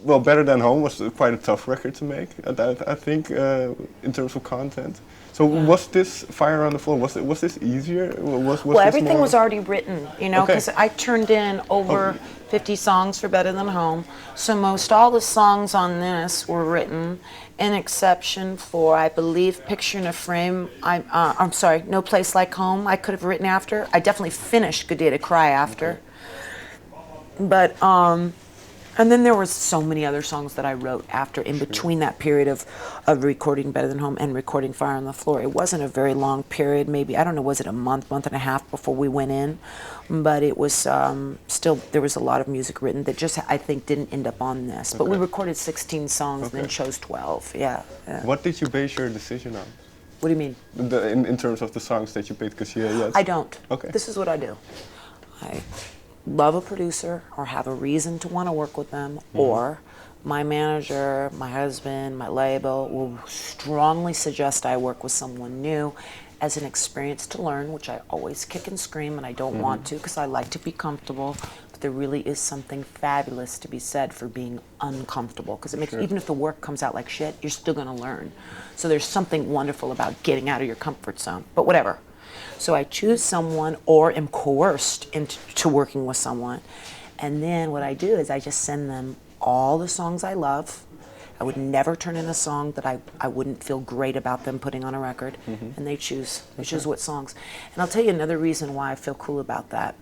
well, Better Than Home was quite a tough record to make. I think in terms of content. So was this Fire on the Floor? Was this easier? Was Well, this everything more was already written, you know, Okay. because I turned in over 50 songs for Better Than Home. So most all the songs on this were written, an exception for, I believe, Picture in a Frame. I'm sorry, No Place Like Home. I could have written after. I definitely finished Good Day to Cry after. But and then there was so many other songs that I wrote after, in between that period of recording Better Than Home and recording Fire on the Floor. It wasn't a very long period, maybe, I don't know, was it a month and a half before we went in? But it was still, there was a lot of music written that just, I think, didn't end up on this. But we recorded 16 songs and then chose 12, yeah. What did you base your decision on? What do you mean? In terms of the songs that you picked, because I don't. Okay. This is what I do. I love a producer or have a reason to want to work with them, or my manager, my husband, my label will strongly suggest I work with someone new as an experience to learn, which I always kick and scream, and I don't want to because I like to be comfortable. But there really is something fabulous to be said for being uncomfortable, because it makes, even if the work comes out like shit, you're still going to learn. So there's something wonderful about getting out of your comfort zone. But whatever. So I choose someone or am coerced into working with someone. And then what I do is I just send them all the songs I love. I would never turn in a song that I wouldn't feel great about them putting on a record. And they choose. They choose what songs. And I'll tell you another reason why I feel cool about that.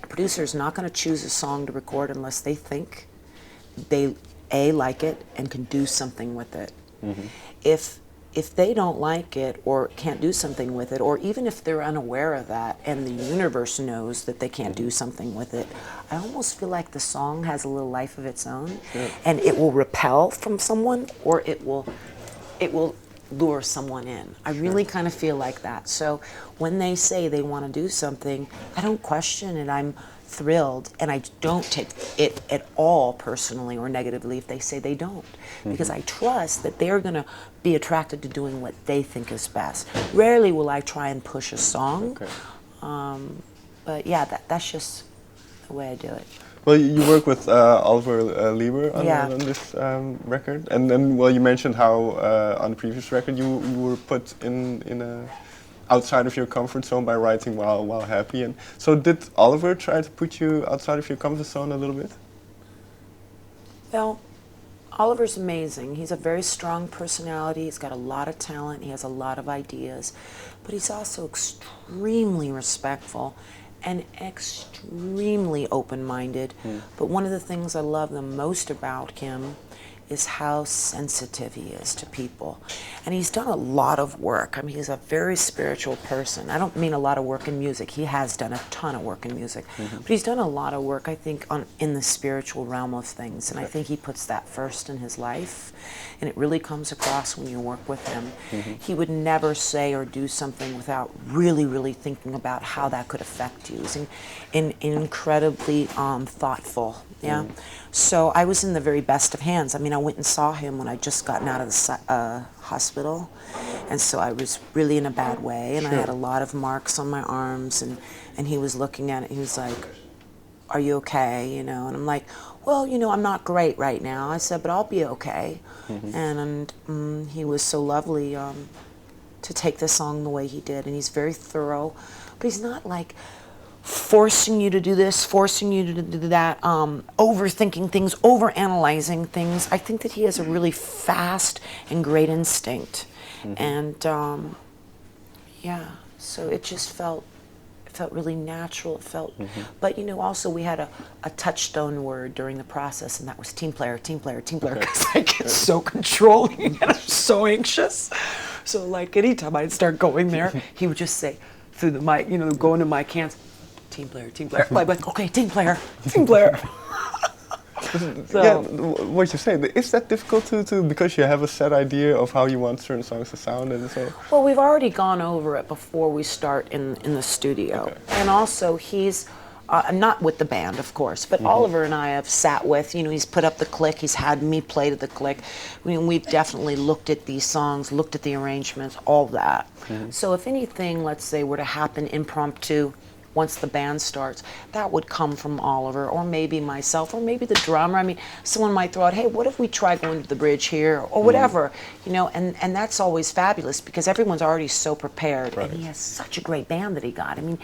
A producer's not going to choose a song to record unless they think they, A, like it and can do something with it. If they don't like it or can't do something with it, or even if they're unaware of that and the universe knows that they can't do something with it, I almost feel like the song has a little life of its own, and it will repel from someone, or it will lure someone in. I really kind of feel like that. So when they say they want to do something, I don't question it. I'm thrilled, and I don't take it at all personally or negatively if they say they don't, because I trust that they're going to be attracted to doing what they think is best. Rarely will I try and push a song, but yeah, that's just the way I do it. Well, you work with Oliver Leiber on this record, and then, well, you mentioned how on the previous record you were put in a outside of your comfort zone by writing while happy. And so did Oliver try to put you outside of your comfort zone a little bit? Well, Oliver's amazing. He's a very strong personality. He's got a lot of talent. He has a lot of ideas. But he's also extremely respectful and extremely open-minded. But one of the things I love the most about him is how sensitive he is to people. And he's done a lot of work. I mean, he's a very spiritual person. I don't mean a lot of work in music. He has done a ton of work in music. But he's done a lot of work, I think, in the spiritual realm of things. And I think he puts that first in his life. And it really comes across when you work with him. He would never say or do something without really, really thinking about how that could affect you. He's incredibly thoughtful. Yeah. So I was in the very best of hands. I mean, I went and saw him when I just gotten out of the hospital, and so I was really in a bad way, and I had a lot of marks on my arms, and he was looking at it. He was like, "Are you okay?" You know, and I'm like, "Well, you know, I'm not great right now." I said, "But I'll be okay." And he was so lovely to take the song the way he did, and he's very thorough, but he's not like forcing you to do this, forcing you to do that, overthinking things, overanalyzing things. I think that he has a really fast and great instinct. And yeah, so it just felt really natural. It felt, but you know, also we had a touchstone word during the process, and that was team player, team player, team player, because I get so controlling and I'm so anxious. So like anytime I'd start going there, he would just say through the mic, you know, go into mic hands, team player, team player. Like, okay, team player, team player. So, yeah, what you say, is that difficult to because you have a set idea of how you want certain songs to sound, and so? Well, we've already gone over it before we start in the studio. And also he's, not with the band, of course, but Oliver and I have sat with, you know, he's put up the click, he's had me play to the click. I mean, we've definitely looked at these songs, looked at the arrangements, all that. So if anything, let's say, were to happen impromptu once the band starts, that would come from Oliver, or maybe myself, or maybe the drummer. I mean, someone might throw out, hey, what if we try going to the bridge here, or whatever, you know, and that's always fabulous because everyone's already so prepared, and he has such a great band that he got. I mean,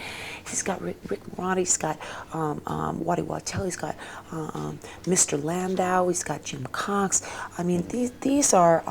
he's got Rick Roddy, he's got Waddy Wattel, he's got Mr. Landau, he's got Jim Cox. I mean, these are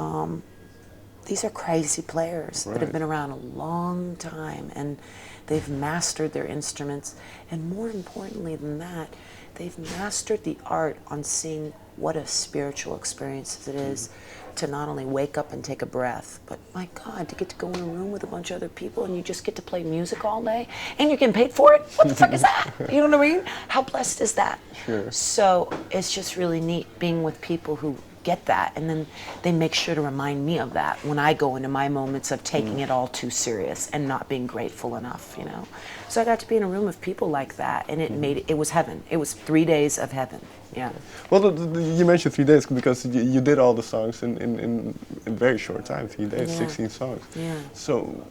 crazy players that have been around a long time, and they've mastered their instruments, and more importantly than that, they've mastered the art on seeing what a spiritual experience it is to not only wake up and take a breath, but my God, to get to go in a room with a bunch of other people and you just get to play music all day and you're getting paid for it? What the fuck is that? You know what I mean? How blessed is that? Sure. So it's just really neat being with people who get that, and then they make sure to remind me of that when I go into my moments of taking it all too serious and not being grateful enough, you know. So I got to be in a room of people like that, and it was heaven. It was 3 days of heaven. Yeah. Well, you mentioned 3 days because you did all the songs in very short time, 3 days, 16 songs. Yeah. So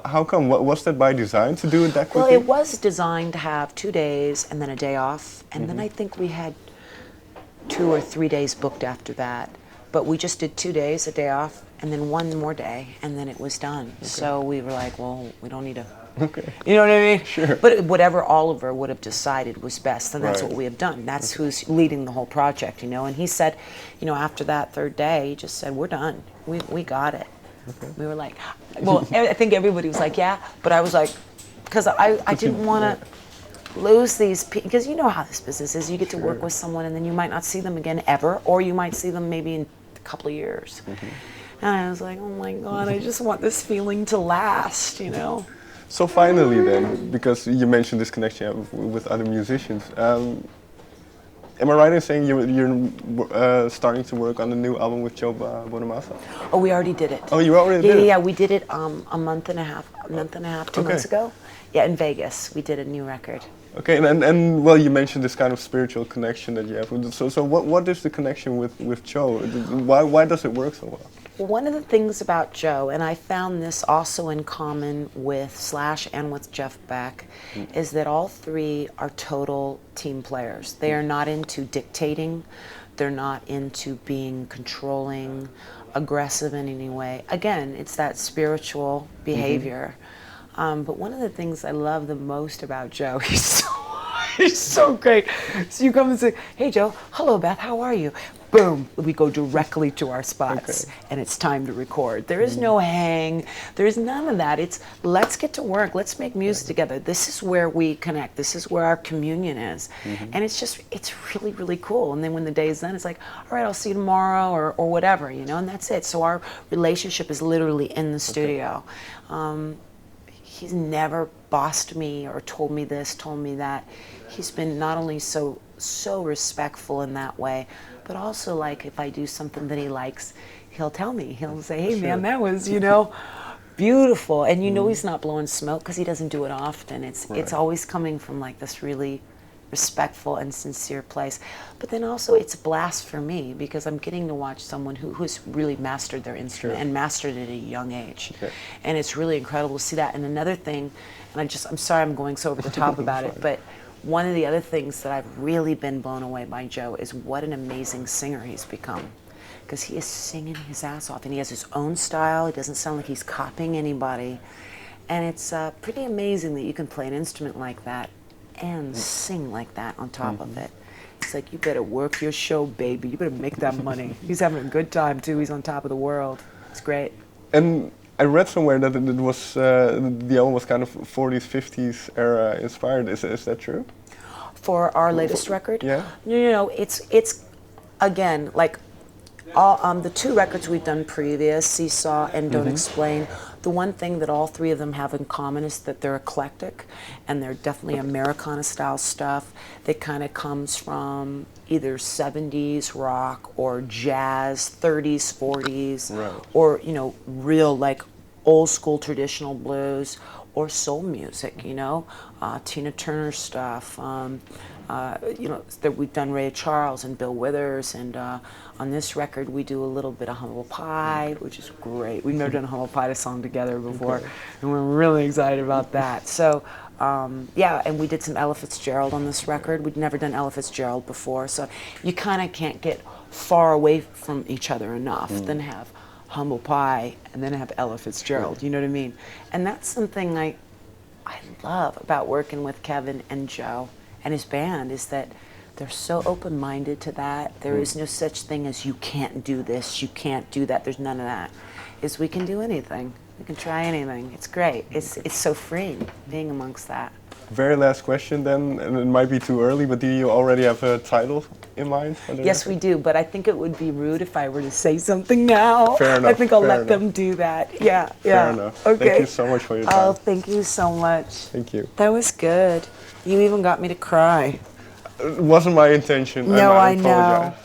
how come? Was that by design to do it that quickly? Well, it was designed to have 2 days and then a day off, and then I think we had 2 or 3 days booked after that. But we just did 2 days, a day off, and then 1 more day, and then it was done. Okay. So we were like, well, we don't need to, you know what I mean? Sure. But whatever Oliver would have decided was best, and that's what we have done. That's who's leading the whole project, you know. And he said, you know, after that 3rd day, he just said, we're done. We got it. Okay. We were like, well, I think everybody was like, yeah, but I was like, because I didn't want to lose these people, because you know how this business is. You get to work with someone and then you might not see them again ever, or you might see them maybe in a couple of years. And I was like, oh my God, I just want this feeling to last, you know. So finally then, because you mentioned this connection with other musicians, am I right in saying you're starting to work on the new album with Joe Bonamassa? Oh, we already did it. Oh, you already did it? Yeah, we did it a month and a half, 2 months ago. Yeah, in Vegas, we did a new record. Okay, and well, you mentioned this kind of spiritual connection that you have. So what is the connection with Joe? Why does it work so well? Well, one of the things about Joe, and I found this also in common with Slash and with Jeff Beck, is that all 3 are total team players. They are not into dictating. They're not into being controlling, aggressive in any way. Again, it's that spiritual behavior. But one of the things I love the most about Joe, he's so great. So you come and say, hey Joe, hello Beth, how are you? Boom, we go directly to our spots, and it's time to record. There is no hang, there is none of that. It's let's get to work, let's make music together. This is where we connect, this is where our communion is. And it's really, really cool. And then when the day is done, it's like, all right, I'll see you tomorrow, or whatever, you know, and that's it. So our relationship is literally in the studio. He's never bossed me or told me this, told me that. He's been not only so respectful in that way, but also like if I do something that he likes, he'll tell me. He'll say, hey man, that was, you know, beautiful. And you know he's not blowing smoke because he doesn't do it often. It's always coming from like this really respectful and sincere place. But then also it's a blast for me because I'm getting to watch someone who's really mastered their instrument and mastered it at a young age. And it's really incredible to see that. And another thing, and I'm sorry I'm going so over the top about it, but one of the other things that I've really been blown away by Joe is what an amazing singer he's become. Because he is singing his ass off and he has his own style. It doesn't sound like he's copying anybody. And it's pretty amazing that you can play an instrument like that and sing like that on top of it. It's like, you better work your show, baby. You better make that money. He's having a good time, too. He's on top of the world. It's great. And I read somewhere that it was the album was kind of 40s, 50s era inspired. Is that true? For our latest record? Yeah. No, it's again, like all the 2 records we've done previous, Seesaw and Don't Explain, the one thing that all 3 of them have in common is that they're eclectic, and they're definitely Americana style stuff that kind of comes from either 70s rock or jazz, 30s, 40s, or, you know, real like old school traditional blues, or soul music, you know, Tina Turner stuff. You know, that we've done Ray Charles and Bill Withers, and on this record we do a little bit of Humble Pie, which is great. We've never done a Humble Pie song together before, and we're really excited about that. So Yeah, and we did some Ella Fitzgerald on this record. We'd never done Ella Fitzgerald before, so you kind of can't get far away from each other enough than have Humble Pie and then have Ella Fitzgerald, you know what I mean? And that's something I love about working with Kevin and Joe and his band, is that they're so open-minded to that. There is no such thing as you can't do this, you can't do that. There's none of that. Is we can do anything. We can try anything. It's great. It's so freeing being amongst that. Very last question then, and it might be too early, but do you already have a title in mind? Yes, we do, but I think it would be rude if I were to say something now. Fair enough. I think I'll let them do that. Yeah, yeah. Fair enough. Okay. Thank you so much for your time. Oh, thank you so much. Thank you. That was good. You even got me to cry. It wasn't my intention. No, I I know. apologize.